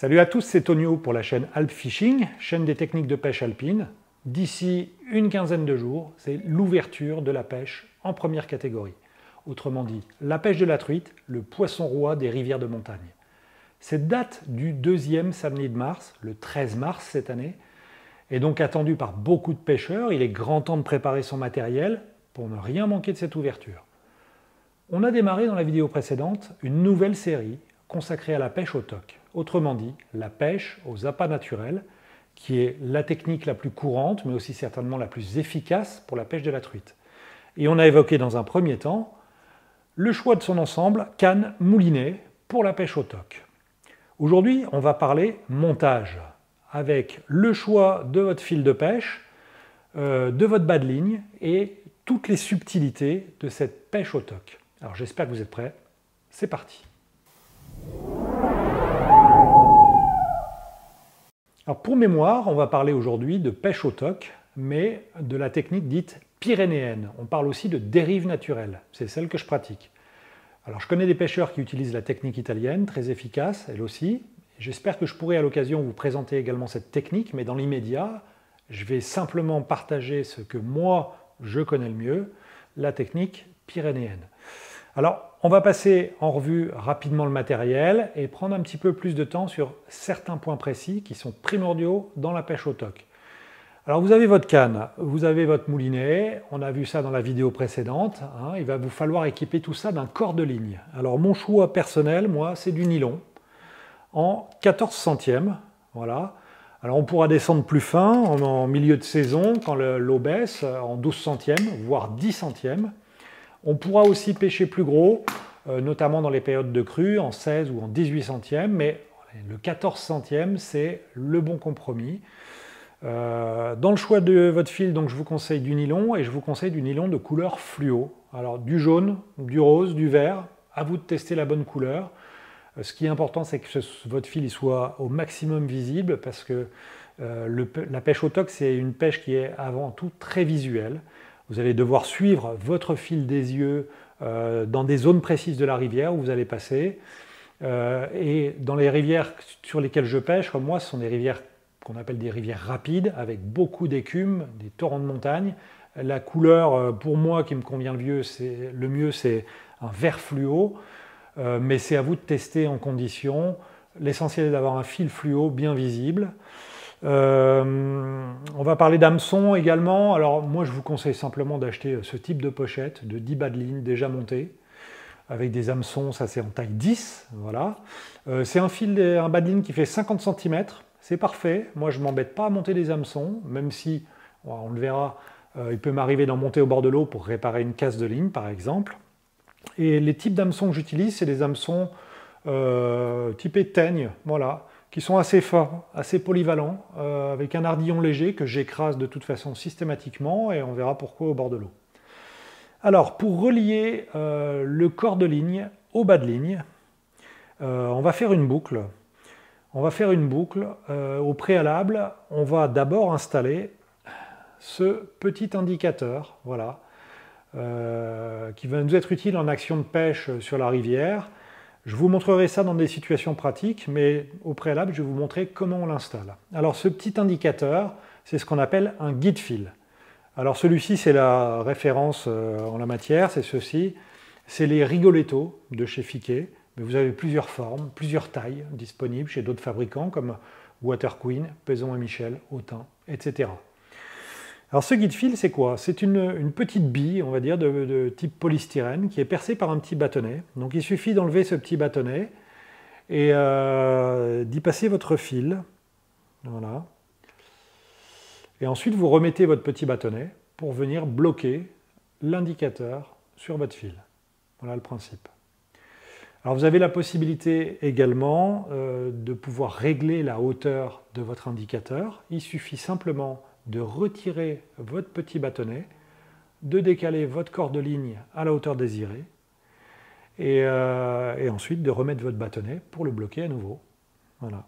Salut à tous, c'est Tonio pour la chaîne Alp Fishing, chaîne des techniques de pêche alpine. D'ici une quinzaine de jours, c'est l'ouverture de la pêche en première catégorie. Autrement dit, la pêche de la truite, le poisson roi des rivières de montagne. Cette date du deuxième samedi de mars, le 13 mars cette année, est donc attendue par beaucoup de pêcheurs. Il est grand temps de préparer son matériel pour ne rien manquer de cette ouverture. On a démarré dans la vidéo précédente une nouvelle série consacrée à la pêche au toc. Autrement dit, la pêche aux appâts naturels, qui est la technique la plus courante, mais aussi certainement la plus efficace pour la pêche de la truite. Et on a évoqué dans un premier temps le choix de son ensemble canne-moulinet pour la pêche au toc. Aujourd'hui, on va parler montage, avec le choix de votre fil de pêche, de votre bas de ligne et toutes les subtilités de cette pêche au toc. Alors j'espère que vous êtes prêts, c'est parti. Alors pour mémoire, on va parler aujourd'hui de pêche au toc, mais de la technique dite pyrénéenne. On parle aussi de dérive naturelle, c'est celle que je pratique. Alors je connais des pêcheurs qui utilisent la technique italienne, très efficace, elle aussi. J'espère que je pourrai à l'occasion vous présenter également cette technique, mais dans l'immédiat, je vais simplement partager ce que moi je connais le mieux, la technique pyrénéenne. Alors, on va passer en revue rapidement le matériel et prendre un petit peu plus de temps sur certains points précis qui sont primordiaux dans la pêche au toc. Alors, vous avez votre canne, vous avez votre moulinet, on a vu ça dans la vidéo précédente, hein, il va vous falloir équiper tout ça d'un corps de ligne. Alors, mon choix personnel, moi, c'est du nylon en 14 centièmes, voilà. Alors, on pourra descendre plus fin en milieu de saison, quand l'eau baisse, en 12 centièmes, voire 10 centièmes. On pourra aussi pêcher plus gros, notamment dans les périodes de crue, en 16 ou en 18 centièmes, mais le 14 centièmes, c'est le bon compromis. Dans le choix de votre fil, donc, je vous conseille du nylon, et je vous conseille du nylon de couleur fluo. Alors du jaune, du rose, du vert, à vous de tester la bonne couleur. Ce qui est important, c'est que votre fil soit au maximum visible, parce que la pêche au toc, c'est une pêche qui est avant tout très visuelle. Vous allez devoir suivre votre fil des yeux dans des zones précises de la rivière où vous allez passer. Et dans les rivières sur lesquelles je pêche, comme moi, ce sont des rivières qu'on appelle des rivières rapides, avec beaucoup d'écume, des torrents de montagne. La couleur, pour moi, qui me convient le mieux, c'est un vert fluo. Mais c'est à vous de tester en condition. L'essentiel est d'avoir un fil fluo bien visible. On va parler d'hameçon également. Alors moi je vous conseille simplement d'acheter ce type de pochette de 10 bas de ligne déjà montés avec des hameçons, ça c'est en taille 10, voilà. C'est un bas de ligne qui fait 50 cm, c'est parfait. Moi je ne m'embête pas à monter des hameçons, même si, on le verra, il peut m'arriver d'en monter au bord de l'eau pour réparer une casse de ligne par exemple. Et les types d'hameçons que j'utilise, c'est des hameçons typés teigne, voilà, qui sont assez forts, assez polyvalents, avec un ardillon léger que j'écrase de toute façon systématiquement, et on verra pourquoi au bord de l'eau. Alors, pour relier le corps de ligne au bas de ligne, on va faire une boucle. Au préalable, on va d'abord installer ce petit indicateur, voilà, qui va nous être utile en action de pêche sur la rivière. Je vous montrerai ça dans des situations pratiques, mais au préalable, je vais vous montrer comment on l'installe. Alors ce petit indicateur, c'est ce qu'on appelle un guide fil. Alors celui-ci, c'est la référence en la matière, c'est ceci. C'est les Rigoletto de chez Fiquet, mais vous avez plusieurs formes, plusieurs tailles disponibles chez d'autres fabricants comme Water Queen, Peson et Michel, Autain, etc. Alors ce guide fil, c'est quoi? C'est une petite bille, on va dire, de type polystyrène qui est percée par un petit bâtonnet. Donc il suffit d'enlever ce petit bâtonnet et d'y passer votre fil. Voilà. Et ensuite vous remettez votre petit bâtonnet pour venir bloquer l'indicateur sur votre fil. Voilà le principe. Alors vous avez la possibilité également de pouvoir régler la hauteur de votre indicateur. Il suffit simplement de retirer votre petit bâtonnet, de décaler votre corps de ligne à la hauteur désirée et ensuite de remettre votre bâtonnet pour le bloquer à nouveau. Voilà.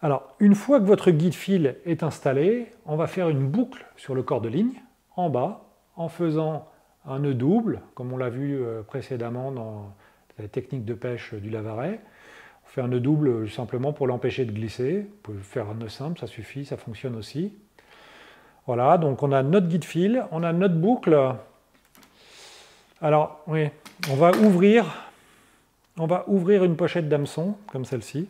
Alors, une fois que votre guide fil est installé, on va faire une boucle sur le corps de ligne en bas en faisant un nœud double, comme on l'a vu précédemment dans la technique de pêche du Lavaret. Vous faites un nœud double simplement pour l'empêcher de glisser. Vous pouvez faire un nœud simple, ça suffit, ça fonctionne aussi. Voilà, donc on a notre guide fil, on a notre boucle. Alors, oui, on va ouvrir une pochette d'hameçon, comme celle-ci.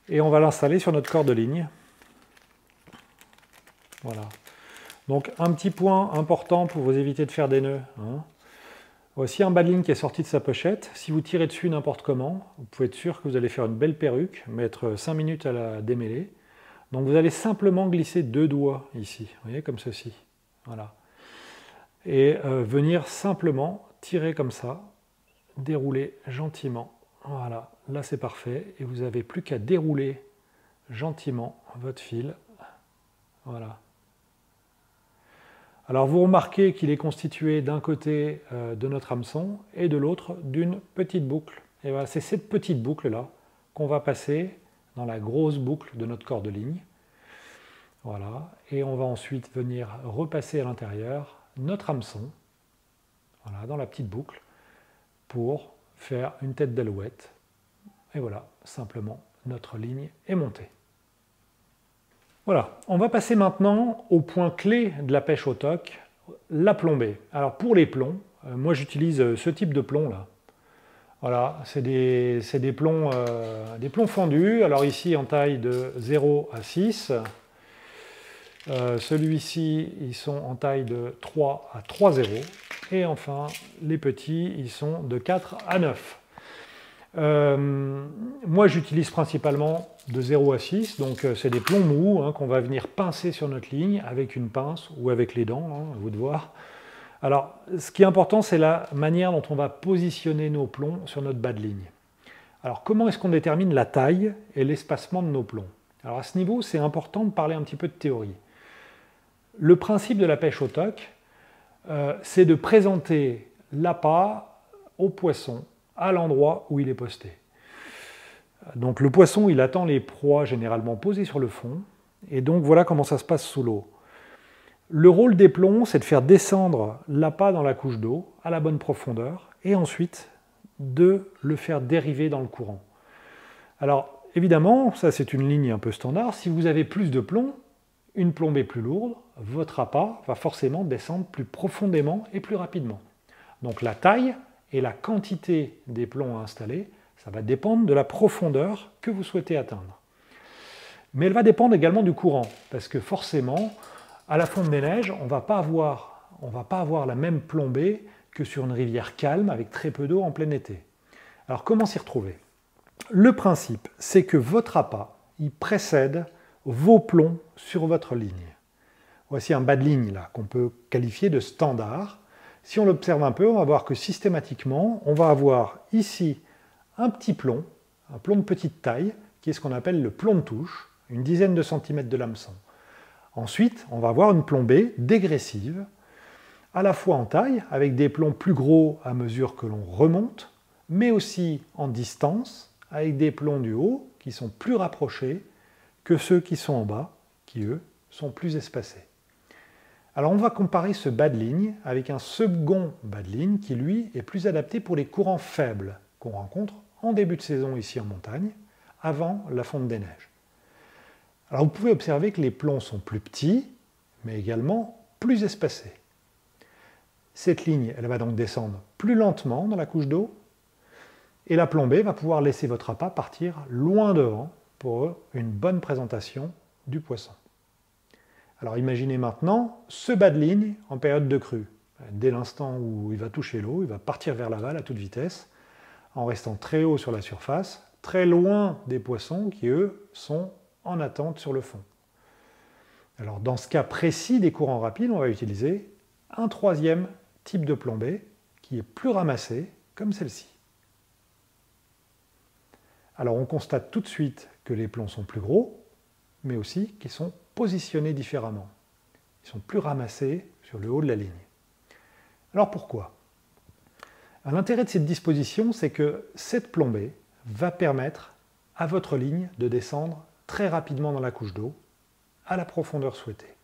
Et on va l'installer sur notre corde ligne. Voilà. Donc un petit point important pour vous éviter de faire des nœuds. Voici un bas de ligne qui est sorti de sa pochette. Si vous tirez dessus n'importe comment, vous pouvez être sûr que vous allez faire une belle perruque, mettre 5 minutes à la démêler. Donc vous allez simplement glisser 2 doigts ici, vous voyez, comme ceci. Voilà. Et venir simplement tirer comme ça, dérouler gentiment. Voilà, là c'est parfait. Et vous n'avez plus qu'à dérouler gentiment votre fil. Voilà. Alors vous remarquez qu'il est constitué d'un côté de notre hameçon et de l'autre d'une petite boucle. Et voilà, c'est cette petite boucle-là qu'on va passer dans la grosse boucle de notre corde ligne. Voilà, et on va ensuite venir repasser à l'intérieur notre hameçon, voilà, dans la petite boucle, pour faire une tête d'alouette. Et voilà, simplement, notre ligne est montée. Voilà, on va passer maintenant au point clé de la pêche au toc, la plombée. Alors pour les plombs, moi j'utilise ce type de plomb là. Voilà, c'est des plombs fendus. Alors ici en taille de 0 à 6. Celui-ci, ils sont en taille de 3 à 3,0. Et enfin, les petits, ils sont de 4 à 9. Moi, j'utilise principalement de 0 à 6, donc c'est des plombs mous qu'on va venir pincer sur notre ligne avec une pince ou avec les dents, à vous de voir. Alors, ce qui est important, c'est la manière dont on va positionner nos plombs sur notre bas de ligne. Alors, comment est-ce qu'on détermine la taille et l'espacement de nos plombs? Alors, à ce niveau, c'est important de parler un petit peu de théorie. Le principe de la pêche au toc, c'est de présenter l'appât au poisson à l'endroit où il est posté. Donc le poisson, il attend les proies généralement posées sur le fond, et donc voilà comment ça se passe sous l'eau. Le rôle des plombs, c'est de faire descendre l'appât dans la couche d'eau à la bonne profondeur, et ensuite de le faire dériver dans le courant. Alors évidemment, ça c'est une ligne un peu standard, si vous avez plus de plomb, une plombée plus lourde, votre appât va forcément descendre plus profondément et plus rapidement. Donc la taille et la quantité des plombs à installer, ça va dépendre de la profondeur que vous souhaitez atteindre. Mais elle va dépendre également du courant, parce que forcément, à la fonte des neiges, on ne va pas avoir la même plombée que sur une rivière calme avec très peu d'eau en plein été. Alors comment s'y retrouver? Le principe, c'est que votre appât, il précède vos plombs sur votre ligne. Voici un bas de ligne là qu'on peut qualifier de standard. Si on l'observe un peu, on va voir que systématiquement, on va avoir ici un petit plomb, un plomb de petite taille, qui est ce qu'on appelle le plomb de touche, une dizaine de centimètres de l'hameçon. Ensuite, on va avoir une plombée dégressive, à la fois en taille, avec des plombs plus gros à mesure que l'on remonte, mais aussi en distance, avec des plombs du haut qui sont plus rapprochés que ceux qui sont en bas, qui eux sont plus espacés. Alors on va comparer ce bas de ligne avec un second bas de ligne qui lui est plus adapté pour les courants faibles qu'on rencontre en début de saison ici en montagne, avant la fonte des neiges. Alors vous pouvez observer que les plombs sont plus petits, mais également plus espacés. Cette ligne, elle va donc descendre plus lentement dans la couche d'eau, et la plombée va pouvoir laisser votre appât partir loin devant pour une bonne présentation du poisson. Alors imaginez maintenant ce bas de ligne en période de crue. Dès l'instant où il va toucher l'eau, il va partir vers l'aval à toute vitesse, en restant très haut sur la surface, très loin des poissons qui, eux, sont en attente sur le fond. Alors dans ce cas précis des courants rapides, on va utiliser un troisième type de plombée qui est plus ramassé, comme celle-ci. Alors on constate tout de suite que les plombs sont plus gros, mais aussi qu'ils sont positionnés différemment. Ils sont plus ramassés sur le haut de la ligne. Alors pourquoi? L'intérêt de cette disposition, c'est que cette plombée va permettre à votre ligne de descendre très rapidement dans la couche d'eau, à la profondeur souhaitée.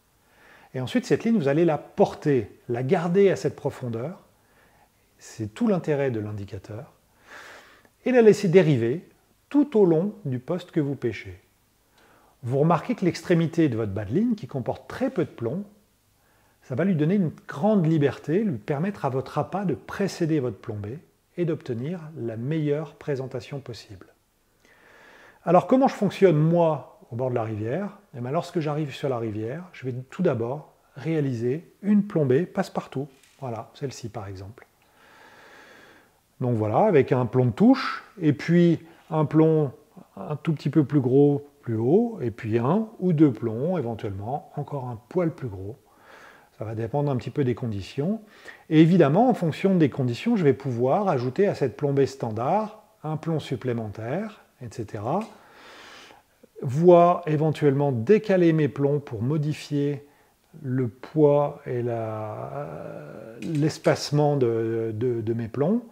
Et ensuite, cette ligne, vous allez la porter, la garder à cette profondeur. C'est tout l'intérêt de l'indicateur. et la laisser dériver tout au long du poste que vous pêchez. Vous remarquez que l'extrémité de votre bas de ligne, qui comporte très peu de plomb, ça va lui donner une grande liberté, lui permettre à votre appât de précéder votre plombée et d'obtenir la meilleure présentation possible. Alors comment je fonctionne moi au bord de la rivière? Eh bien, lorsque j'arrive sur la rivière, je vais tout d'abord réaliser une plombée passe-partout. Voilà, celle-ci par exemple. Donc voilà, avec un plomb de touche, et puis un plomb un tout petit peu plus gros, plus haut, et puis un ou deux plombs, éventuellement, encore un poil plus gros. Ça va dépendre un petit peu des conditions. Et évidemment, en fonction des conditions, je vais pouvoir ajouter à cette plombée standard un plomb supplémentaire, etc. Voire éventuellement décaler mes plombs pour modifier le poids et l'espacement de mes plombs.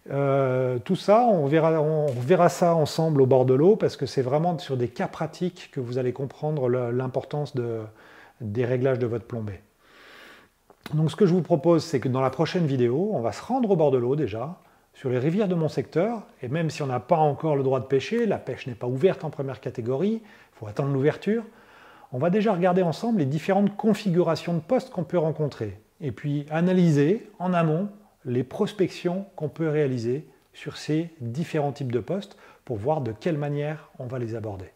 Tout ça, on verra ça ensemble au bord de l'eau parce que c'est vraiment sur des cas pratiques que vous allez comprendre l'importance des réglages de votre plombée. Donc ce que je vous propose, c'est que dans la prochaine vidéo, on va se rendre au bord de l'eau déjà, sur les rivières de mon secteur, et même si on n'a pas encore le droit de pêcher, la pêche n'est pas ouverte en première catégorie, il faut attendre l'ouverture, on va déjà regarder ensemble les différentes configurations de postes qu'on peut rencontrer, et puis analyser en amont les prospections qu'on peut réaliser sur ces différents types de postes pour voir de quelle manière on va les aborder.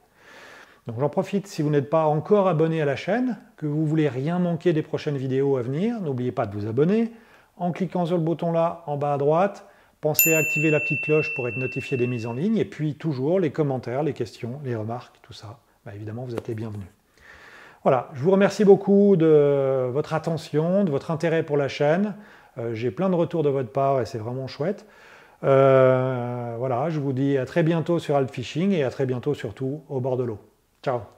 Donc j'en profite, si vous n'êtes pas encore abonné à la chaîne, que vous ne voulez rien manquer des prochaines vidéos à venir, n'oubliez pas de vous abonner. En cliquant sur le bouton là, en bas à droite, pensez à activer la petite cloche pour être notifié des mises en ligne, et puis toujours les commentaires, les questions, les remarques, tout ça. Évidemment, vous êtes les bienvenus. Voilà, je vous remercie beaucoup de votre attention, de votre intérêt pour la chaîne. J'ai plein de retours de votre part et c'est vraiment chouette. Voilà, je vous dis à très bientôt sur Alt Fishing et à très bientôt surtout au bord de l'eau. Ciao!